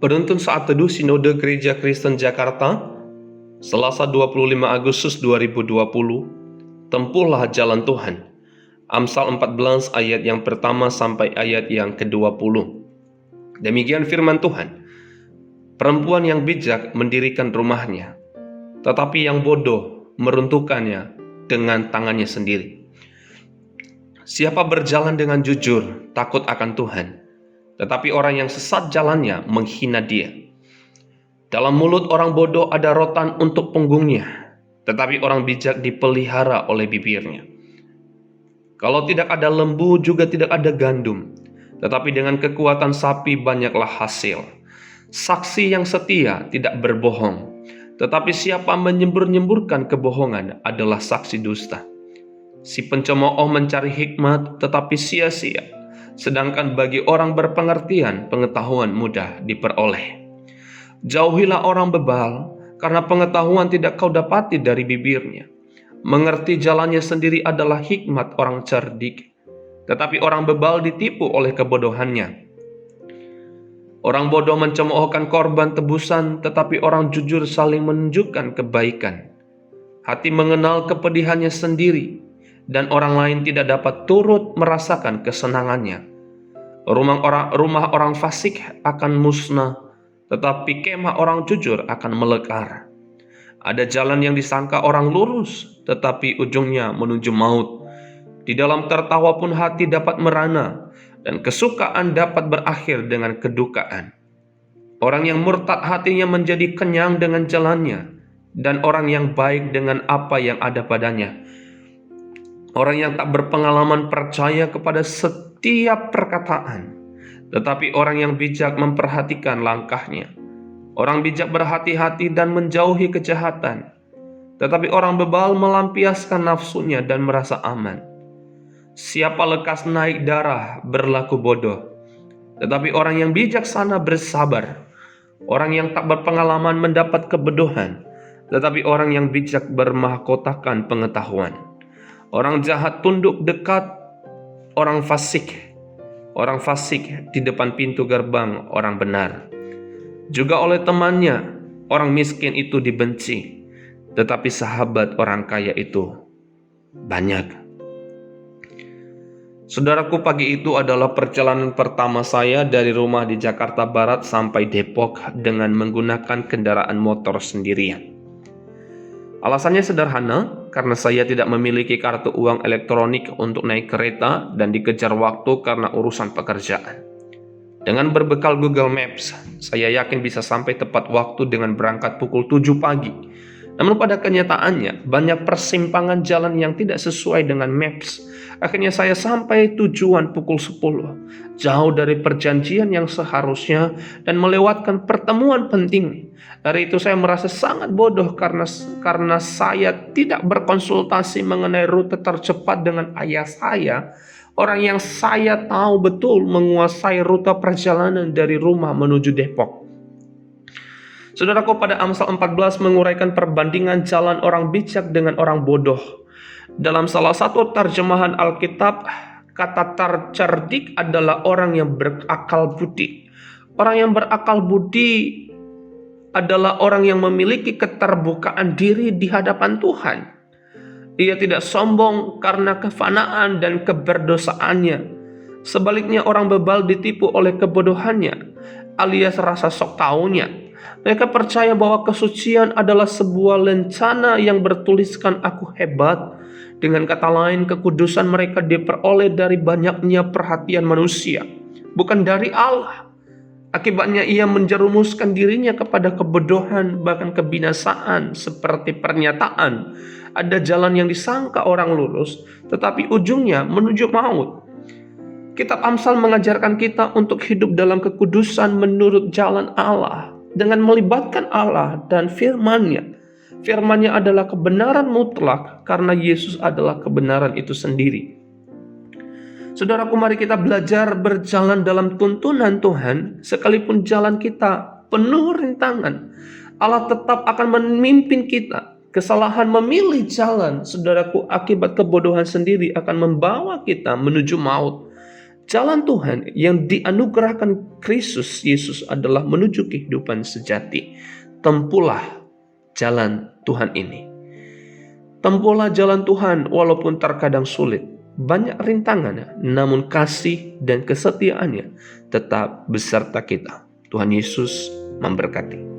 Penuntun Saat Teduh Sinode Gereja Kristen Jakarta, Selasa 25 Agustus 2020, Tempuhlah Jalan Tuhan. Amsal 14 ayat yang pertama sampai ayat yang ke-20. Demikian firman Tuhan. Perempuan yang bijak mendirikan rumahnya, tetapi yang bodoh meruntuhkannya dengan tangannya sendiri. Siapa berjalan dengan jujur takut akan Tuhan, tetapi orang yang sesat jalannya menghina Dia. Dalam mulut orang bodoh ada rotan untuk punggungnya, tetapi orang bijak dipelihara oleh bibirnya. Kalau tidak ada lembu juga tidak ada gandum, tetapi dengan kekuatan sapi banyaklah hasil. Saksi yang setia tidak berbohong, tetapi siapa menyembur-nyemburkan kebohongan adalah saksi dusta. Si pencemooh mencari hikmat tetapi sia-sia, sedangkan bagi orang berpengertian pengetahuan mudah diperoleh. Jauhilah orang bebal, karena pengetahuan tidak kau dapati dari bibirnya. Mengerti jalannya sendiri adalah hikmat orang cerdik, tetapi orang bebal ditipu oleh kebodohannya. Orang bodoh mencemoohkan korban tebusan, tetapi orang jujur saling menunjukkan kebaikan. Hati mengenal kepedihannya sendiri, dan orang lain tidak dapat turut merasakan kesenangannya. Rumah orang fasik akan musnah, tetapi kemah orang jujur akan melekar. Ada jalan yang disangka orang lurus, tetapi ujungnya menuju maut. Di dalam tertawa pun hati dapat merana, dan kesukaan dapat berakhir dengan kedukaan. Orang yang murtad hatinya menjadi kenyang dengan jalannya, dan orang yang baik dengan apa yang ada padanya. Orang yang tak berpengalaman percaya kepada setiap perkataan, tetapi orang yang bijak memperhatikan langkahnya. Orang bijak berhati-hati dan menjauhi kejahatan, tetapi orang bebal melampiaskan nafsunya dan merasa aman. Siapa lekas naik darah berlaku bodoh, tetapi orang yang bijaksana bersabar. Orang yang tak berpengalaman mendapat kebodohan, tetapi orang yang bijak bermahkotakan pengetahuan. Orang jahat tunduk dekat orang fasik di depan pintu gerbang orang benar. Juga oleh temannya, orang miskin itu dibenci, tetapi sahabat orang kaya itu banyak. Saudaraku, pagi itu adalah perjalanan pertama saya dari rumah di Jakarta Barat sampai Depok dengan menggunakan kendaraan motor sendirian. Alasannya sederhana, karena saya tidak memiliki kartu uang elektronik untuk naik kereta dan dikejar waktu karena urusan pekerjaan. Dengan berbekal Google Maps, saya yakin bisa sampai tepat waktu dengan berangkat pukul 7 pagi. Namun pada kenyataannya, banyak persimpangan jalan yang tidak sesuai dengan Maps. Akhirnya saya sampai tujuan pukul 10, jauh dari perjanjian yang seharusnya dan melewatkan pertemuan penting. Dari itu saya merasa sangat bodoh karena saya tidak berkonsultasi mengenai rute tercepat dengan ayah saya, orang yang saya tahu betul menguasai rute perjalanan dari rumah menuju Depok. Saudaraku, pada Amsal 14 menguraikan perbandingan jalan orang bijak dengan orang bodoh. Dalam salah satu terjemahan Alkitab, kata cerdik adalah orang yang berakal budi. Orang yang berakal budi adalah orang yang memiliki keterbukaan diri di hadapan Tuhan. Ia tidak sombong karena kefanaan dan keberdosaannya. Sebaliknya orang bebal ditipu oleh kebodohannya, alias rasa sok taunya. Mereka percaya bahwa kesucian adalah sebuah lencana yang bertuliskan aku hebat. Dengan kata lain, kekudusan mereka diperoleh dari banyaknya perhatian manusia, bukan dari Allah. Akibatnya ia menjerumuskan dirinya kepada kebodohan, bahkan kebinasaan, seperti pernyataan. Ada jalan yang disangka orang lurus, tetapi ujungnya menuju maut. Kitab Amsal mengajarkan kita untuk hidup dalam kekudusan menurut jalan Allah, dengan melibatkan Allah dan firman-Nya. Firman-Nya adalah kebenaran mutlak, karena Yesus adalah kebenaran itu sendiri. Saudaraku, mari kita belajar berjalan dalam tuntunan Tuhan, sekalipun jalan kita penuh rintangan. Allah tetap akan memimpin kita. Kesalahan memilih jalan, saudaraku, akibat kebodohan sendiri akan membawa kita menuju maut. Jalan Tuhan yang dianugerahkan Kristus Yesus adalah menuju kehidupan sejati. Tempuhlah jalan Tuhan ini. Tempuhlah jalan Tuhan walaupun terkadang sulit. Banyak rintangan, namun kasih dan kesetiaannya tetap beserta kita. Tuhan Yesus memberkati.